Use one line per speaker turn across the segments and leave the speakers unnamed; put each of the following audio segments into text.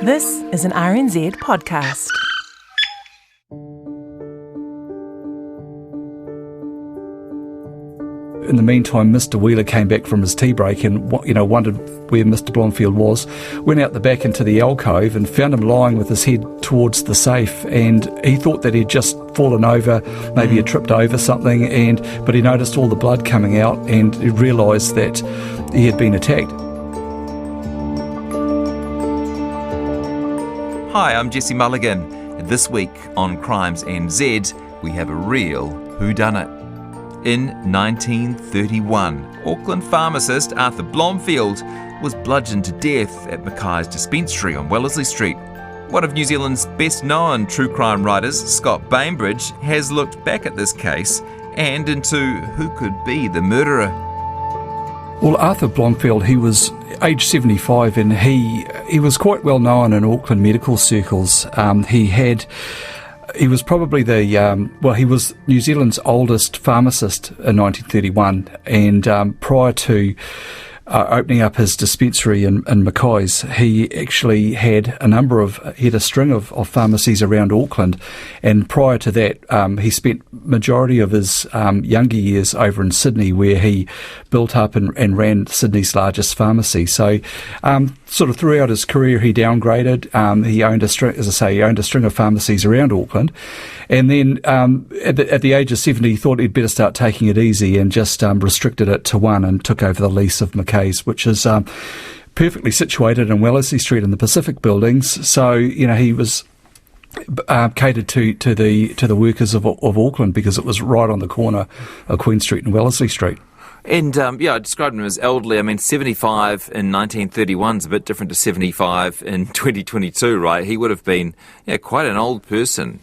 This is an RNZ podcast.
In the meantime, Mr. Wheeler came back from his tea break and wondered where Mr. Blomfield was, went out the back into the alcove and found him lying with his head towards the safe, and he thought that he'd just fallen over, maybe had tripped over something, but he noticed all the blood coming out and he realised that he had been attacked.
Hi, I'm Jesse Mulligan, and this week on Crimes NZ, we have a real whodunit. In 1931, Auckland pharmacist Arthur Blomfield was bludgeoned to death at Mackay's Dispensary on Wellesley Street. One of New Zealand's best-known true crime writers, Scott Bainbridge, has looked back at this case and into who could be the murderer.
Well, Arthur Blomfield, he was aged 75 and he was quite well known in Auckland medical circles. He was probably he was New Zealand's oldest pharmacist in 1931, and prior to opening up his dispensary in Mackay's, he actually had a string of pharmacies around Auckland, and prior to that, he spent majority of his younger years over in Sydney, where he built up and ran Sydney's largest pharmacy. So, sort of throughout his career, he downgraded. He owned a string of pharmacies around Auckland, and then at the age of 70, he thought he'd better start taking it easy and just restricted it to one and took over the lease of Mackay's, which is perfectly situated in Wellesley Street in the Pacific Buildings. So he was catered to the workers of Auckland, because it was right on the corner of Queen Street and Wellesley Street.
And I described him as elderly. I mean, 75 in 1931 is a bit different to 75 in 2022, right? He would have been quite an old person.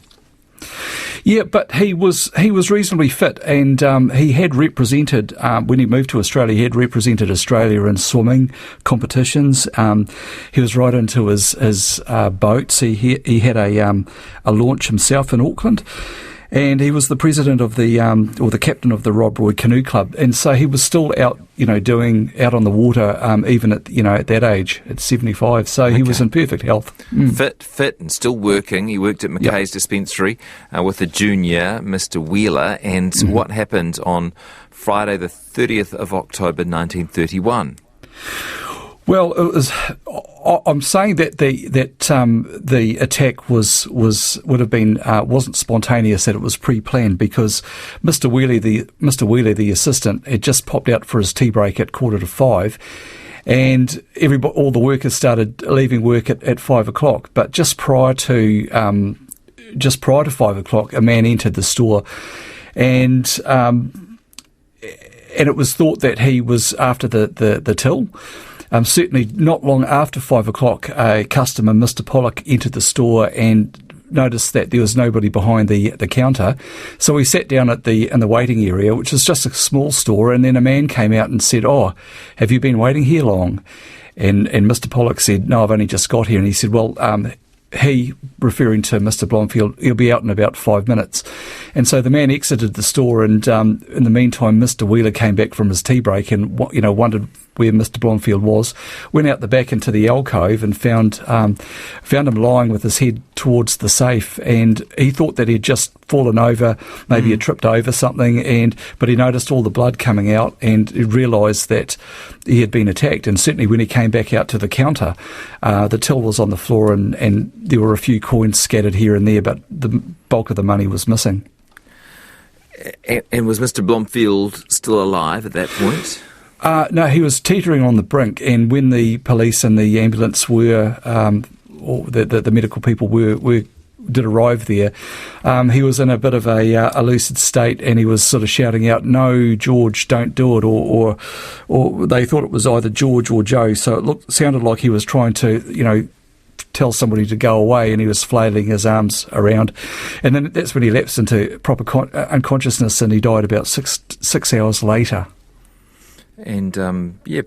Yeah, but he was reasonably fit, and he had represented, when he moved to Australia, he had represented Australia in swimming competitions. He was right into his boats. He had a launch himself in Auckland, and he was the president of the captain of the Rob Roy Canoe Club, and so he was still out, doing out on the water, even at that age, at 75. So he was in perfect health.
Fit and still working. He worked at Mackay's Dispensary with a junior, Mr. Wheeler. And what happened on Friday, the 30th of October, 1931?
Well, I'm saying that the attack wasn't spontaneous, that it was pre-planned, because Mr. Wheeler, the assistant, had just popped out for his tea break at 4:45, and all the workers started leaving work at 5:00. But just prior to 5:00, a man entered the store, and it was thought that he was after the till. Certainly not long after 5:00, a customer, Mr. Pollock, entered the store and noticed that there was nobody behind the counter. So he sat down in the waiting area, which is just a small store, and then a man came out and said, "Oh, have you been waiting here long?" And Mr. Pollock said, "No, I've only just got here." And he said, "Well, he," referring to Mr. Blomfield, "he'll be out in about 5 minutes." And so the man exited the store, and in the meantime, Mr. Wheeler came back from his tea break and wondered where Mr. Blomfield was, went out the back into the alcove and found him lying with his head towards the safe, and he thought that he'd just fallen over, maybe had tripped over something, but he noticed all the blood coming out and he realised that he had been attacked. And certainly when he came back out to the counter, the till was on the floor, and there were a few coins scattered here and there, but the bulk of the money was missing.
And was Mr. Blomfield still alive at that point?
No, he was teetering on the brink, and when the police and the ambulance or the medical people did arrive there, he was in a bit of a lucid state, and he was sort of shouting out, "No, George, don't do it," or they thought it was either George or Joe, so it sounded like he was trying to, tell somebody to go away, and he was flailing his arms around, and then that's when he lapsed into proper unconsciousness, and he died about six hours later.
And,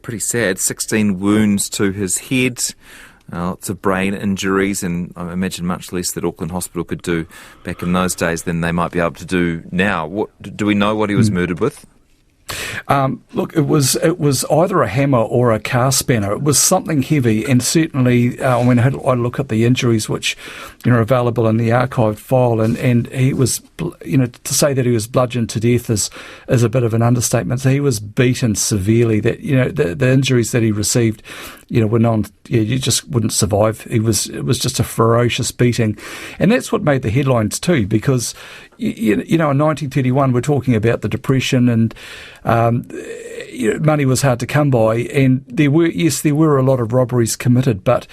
pretty sad. 16 wounds to his head, lots of brain injuries, and I imagine much less that Auckland Hospital could do back in those days than they might be able to do now. Do we know what he was murdered with?
Look, it was either a hammer or a car spanner. It was something heavy, and certainly when I look at the injuries which are available in the archived file, and he was, to say that he was bludgeoned to death is a bit of an understatement. So he was beaten severely. That the injuries that he received, were you just wouldn't survive. It was just a ferocious beating, and that's what made the headlines too, because in 1931 we're talking about the Depression, and money was hard to come by, and there were a lot of robberies committed, but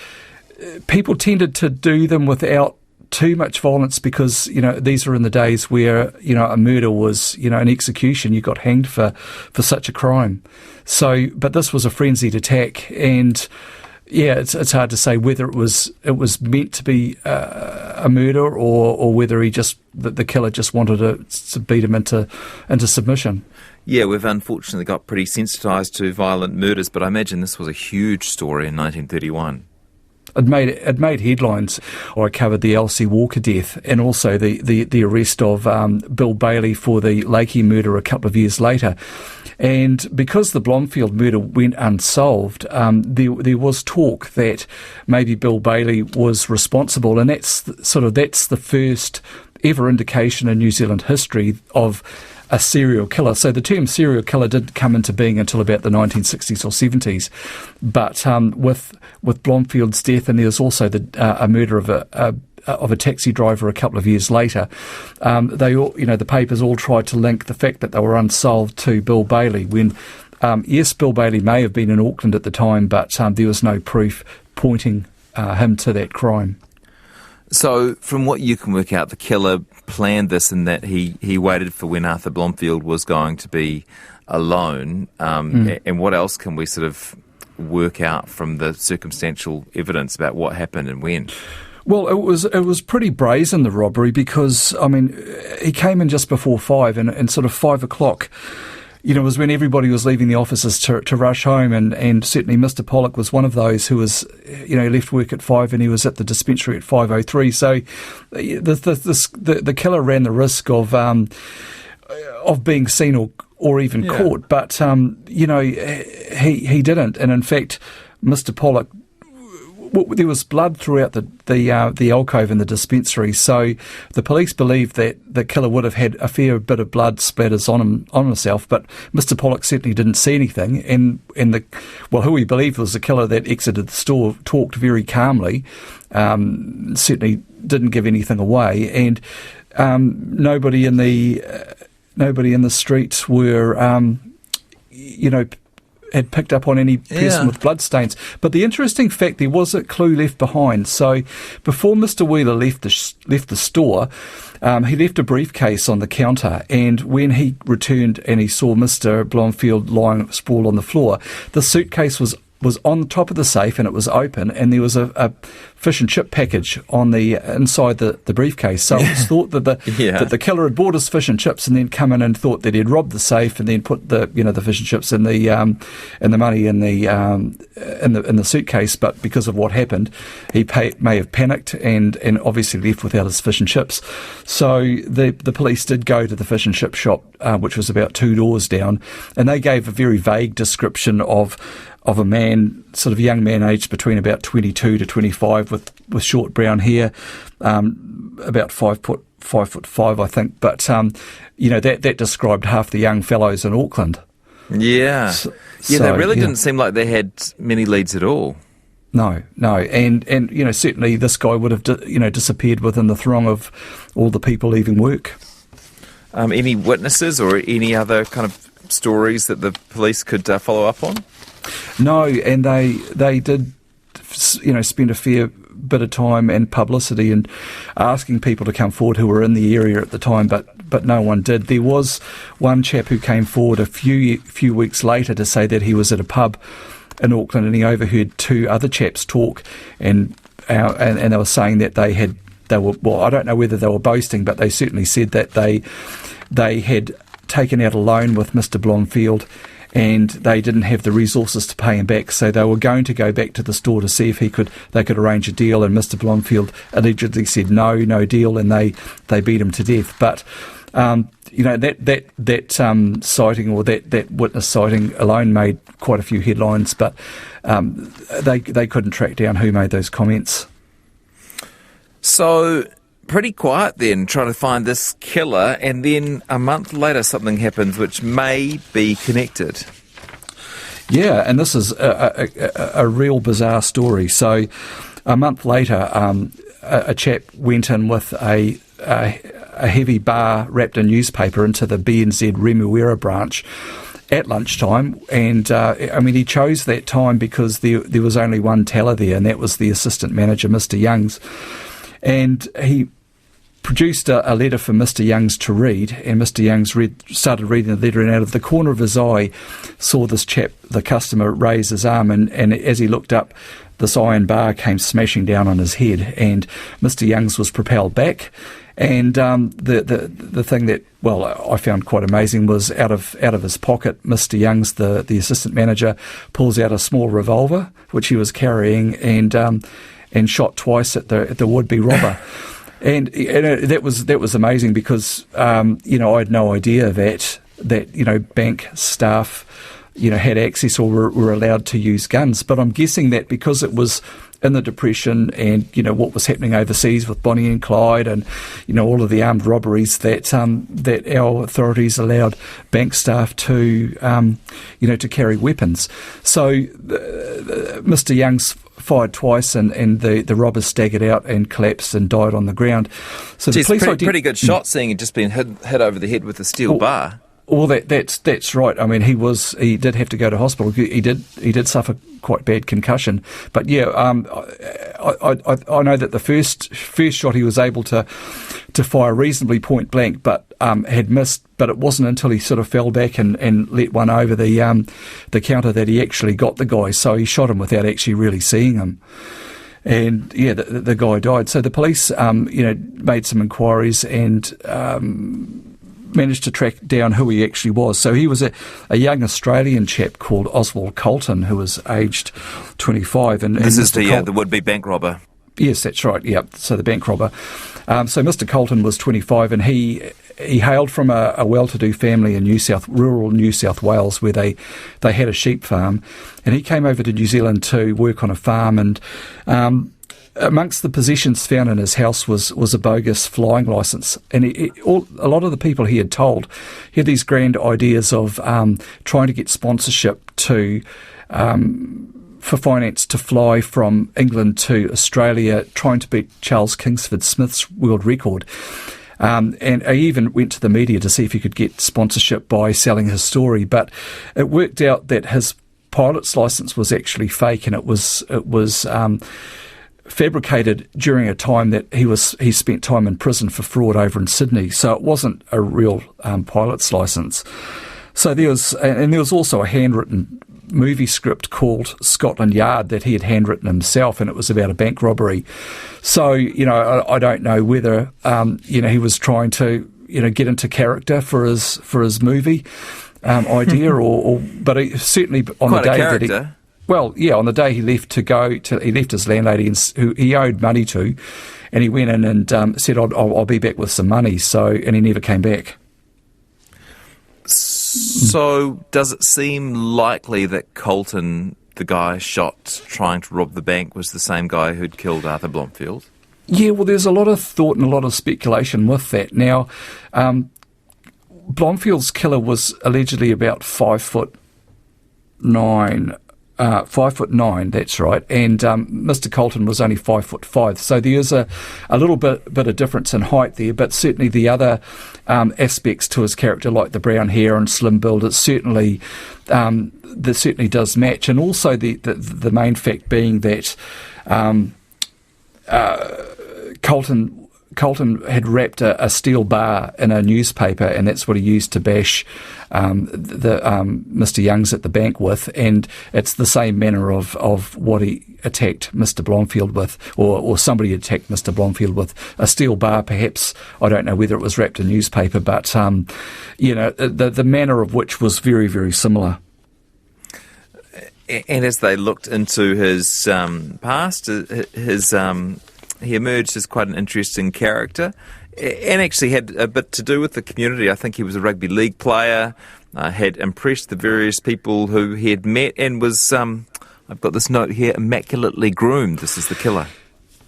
people tended to do them without too much violence, because these are in the days where a murder was an execution. You got hanged for such a crime. So, but this was a frenzied attack, and it's hard to say whether it was meant to be a murder, or whether the killer just wanted to beat him into submission.
Yeah, we've unfortunately got pretty sensitised to violent murders, but I imagine this was a huge story in 1931.
It made headlines. I covered the Elsie Walker death, and also the arrest of Bill Bailey for the Lakey murder a couple of years later. And because the Blomfield murder went unsolved, there was talk that maybe Bill Bailey was responsible, and that's the first ever indication in New Zealand history of a serial killer. So the term serial killer didn't come into being until about the 1960s or 70s. But with Blomfield's death, and there was also a murder of a taxi driver a couple of years later, they all, the papers all tried to link the fact that they were unsolved to Bill Bailey. When yes, Bill Bailey may have been in Auckland at the time, but there was no proof pointing him to that crime.
So, from what you can work out, the killer planned this in that he waited for when Arthur Blomfield was going to be alone. And what else can we sort of work out from the circumstantial evidence about what happened and when?
Well, it was pretty brazen, the robbery, because, he came in just before 5, and sort of 5 o'clock, was when everybody was leaving the offices to rush home, and certainly Mr. Pollock was one of those who was, left work at 5 and he was at the dispensary at 5:03. So the killer ran the risk of being seen or even caught, but he didn't, and in fact, Mr. Pollock. There was blood throughout the alcove in the dispensary, so the police believed that the killer would have had a fair bit of blood splatters on himself, but Mr. Pollock certainly didn't see anything, and who he believed was the killer that exited the store talked very calmly, certainly didn't give anything away, and nobody in the streets were had picked up on any person with bloodstains. But the interesting fact, there was a clue left behind. So before Mr. Wheeler left the store, he left a briefcase on the counter, and when he returned and he saw Mr. Blomfield lying sprawled on the floor, the suitcase was on the top of the safe, and it was open, and there was a fish and chip package on the inside the briefcase. So it was thought that the killer had bought his fish and chips and then come in and thought that he'd robbed the safe and then put the fish and chips and the money in the suitcase. But because of what happened, he may have panicked and obviously left without his fish and chips. So the police did go to the fish and chip shop, which was about 2 doors down, and they gave a very vague description of a man, sort of young man aged between about 22 to 25 with short brown hair, about 5'5", I think. But, that described half the young fellows in Auckland.
Yeah. They really didn't seem like they had many leads at all.
No. And certainly this guy would have, disappeared within the throng of all the people leaving work.
Any witnesses or any other kind of stories that the police could follow up on?
No, and they did, spend a fair bit of time and publicity and asking people to come forward who were in the area at the time, but no one did. There was one chap who came forward a few weeks later to say that he was at a pub in Auckland and he overheard 2 other chaps talk, and they were saying that they were. Well, I don't know whether they were boasting, but they certainly said that they had taken out a loan with Mr. Blomfield, and they didn't have the resources to pay him back, so they were going to go back to the store to see if they could arrange a deal, and Mr. Blomfield allegedly said no deal, and they beat him to death. But that sighting, or that witness sighting alone, made quite a few headlines, but they couldn't track down who made those comments.
So, pretty quiet then, trying to find this killer, and then a month later something happens which may be connected.
Yeah, and this is a real bizarre story. So, a month later, a chap went in with a heavy bar wrapped in newspaper into the BNZ Remuera branch at lunchtime, and he chose that time because there was only one teller there, and that was the assistant manager, Mr. Youngs. And he produced a letter for Mr. Youngs to read, and Mr. Youngs started reading the letter, and out of the corner of his eye saw this chap, the customer, raise his arm, and as he looked up, this iron bar came smashing down on his head, and Mr. Youngs was propelled back. And the thing that, I found quite amazing was out of his pocket, Mr. Youngs, the assistant manager, pulls out a small revolver which he was carrying, and shot twice at the would-be robber. And that was amazing because I had no idea that bank staff had access or were allowed to use guns. But I'm guessing that because it was in the Depression and what was happening overseas with Bonnie and Clyde and all of the armed robberies, that our authorities allowed bank staff to to carry weapons. So Mr. Youngs fired twice, and the robbers staggered out and collapsed and died on the ground. So the police
pretty good shot, seeing he'd just been hit over the head with a steel bar.
Well, that's right. I mean, he did have to go to hospital. He did suffer quite bad concussion. But yeah, I know that the first shot he was able to fire reasonably point blank, but had missed. But it wasn't until he sort of fell back and let one over the counter that he actually got the guy. So he shot him without actually really seeing him. And yeah, the guy died. So the police, made some inquiries and managed to track down who he actually was. So he was a young Australian chap called Oswald Colton, who was aged 25. And
this is the would-be bank robber.
Yes, that's right. Yeah, so the bank robber. So Mr. Colton was 25, and he hailed from a well-to-do family in rural New South Wales, where they had a sheep farm, and he came over to New Zealand to work on a farm. And amongst the possessions found in his house was a bogus flying licence, and a lot of the people he had told, he had these grand ideas of trying to get sponsorship for finance to fly from England to Australia, trying to beat Charles Kingsford Smith's world record. And I even went to the media to see if he could get sponsorship by selling his story, but it worked out that his pilot's licence was actually fake, and it was fabricated during a time that he spent time in prison for fraud over in Sydney. So it wasn't a real pilot's licence. So there was also a handwritten movie script called Scotland Yard that he had handwritten himself, and it was about a bank robbery. So I don't know whether he was trying to get into character for his movie idea, but certainly on
quite
the day
a character.
that he. Well, yeah, on the day he left he left his landlady who he owed money to, and he went in and said, I'll be back with some money. And he never came back.
So does it seem likely that Colton, the guy shot trying to rob the bank, was the same guy who'd killed Arthur Blomfield?
Yeah, well, there's a lot of thought and a lot of speculation with that. Now, Blomfield's killer was allegedly about 5'9". 5'9", that's right, and Mr. Colton was only 5'5", so there is a little bit of difference in height there, but certainly the other aspects to his character, like the brown hair and slim build, it certainly does match, and also the main fact being that Colton had wrapped a steel bar in a newspaper, and that's what he used to bash Mr. Youngs at the bank with, and it's the same manner of what he attacked Mr. Blomfield with, or somebody attacked Mr. Blomfield with a steel bar, perhaps. I don't know whether it was wrapped in newspaper, but the manner of which was very, very similar.
And as they looked into his past, he emerged as quite an interesting character, And actually had a bit to do with the community. I think he was a rugby league player, had impressed the various people who he had met, and was, I've got this note here, immaculately groomed. This is the killer.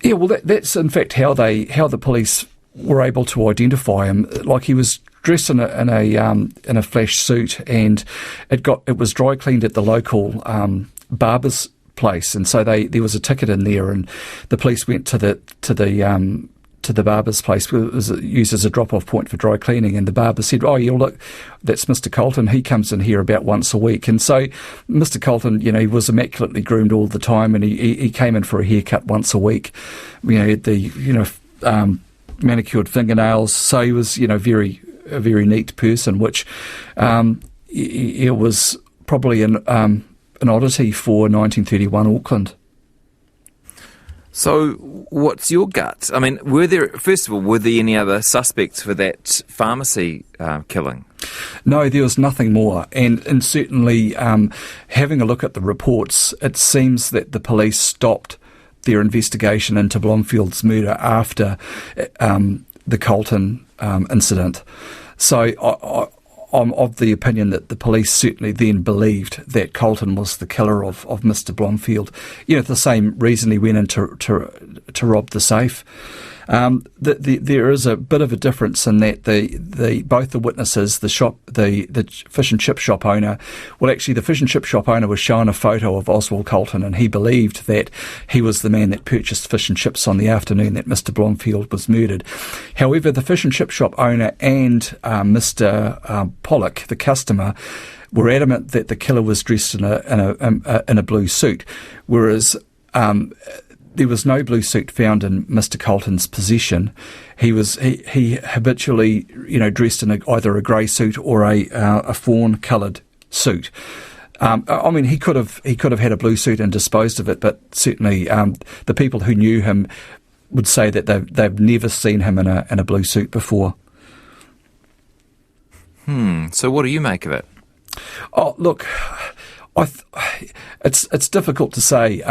Yeah, well, that's in fact how the police were able to identify him. Like, he was dressed in a flash suit, and it was dry cleaned at the local barber's place, and so there was a ticket in there, and the police went to the barber's place. It was used as a drop-off point for dry cleaning, and the barber said, "Oh, yeah, look, that's Mr. Colton. He comes in here about once a week." And so Mr. Colton, he was immaculately groomed all the time, and he came in for a haircut once a week. Manicured fingernails. So he was, a very neat person, which it was probably an oddity for 1931 Auckland.
So what's your gut? I mean, were there any other suspects for that pharmacy killing?
No, there was nothing more. And certainly, having a look at the reports, it seems that the police stopped their investigation into Blomfield's murder after the Colton incident. So I'm of the opinion that the police certainly then believed that Colton was the killer of Mr. Blomfield. For the same reason he went in to rob the safe. There is a bit of a difference in that both the witnesses, the fish and chip shop owner, the fish and chip shop owner was shown a photo of Oswald Colton, and he believed that he was the man that purchased fish and chips on the afternoon that Mr. Blomfield was murdered. However, the fish and chip shop owner and Mr. Pollock, the customer, were adamant that the killer was dressed in a blue suit, whereas there was no blue suit found in Mr. Colton's possession. He habitually, dressed in either a grey suit or a fawn-coloured suit. He could have had a blue suit and disposed of it, but certainly the people who knew him would say that they've never seen him in a blue suit before.
So what do you make of it?
Oh, look, it's difficult to say.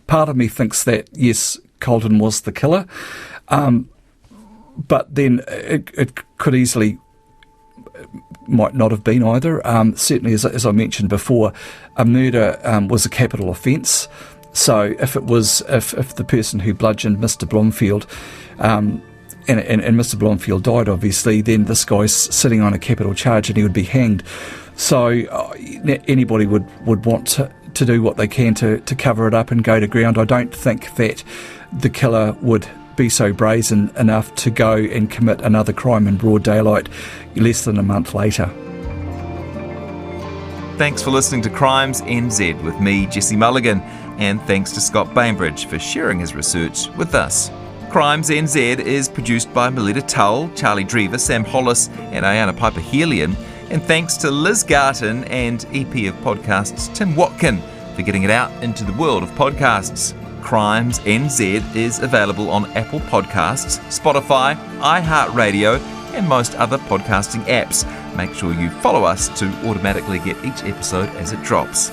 Part of me thinks that, yes, Colton was the killer, but then it could easily might not have been either. Certainly, as I mentioned before, a murder was a capital offence. So if the person who bludgeoned Mr. Blomfield and Mr. Blomfield died, obviously, then this guy's sitting on a capital charge and he would be hanged. So anybody would want to do what they can to cover it up and go to ground. I don't think that the killer would be so brazen enough to go and commit another crime in broad daylight less than a month later.
Thanks for listening to Crimes NZ with me, Jesse Mulligan, and thanks to Scott Bainbridge for sharing his research with us. Crimes NZ is produced by Melita Tull, Charlie Drever, Sam Hollis and Ayana Piper-Helian, and thanks to Liz Garton and EP of Podcasts Tim Watkin for getting it out into the world of podcasts. Crimes NZ is available on Apple Podcasts, Spotify, iHeartRadio and most other podcasting apps. Make sure you follow us to automatically get each episode as it drops.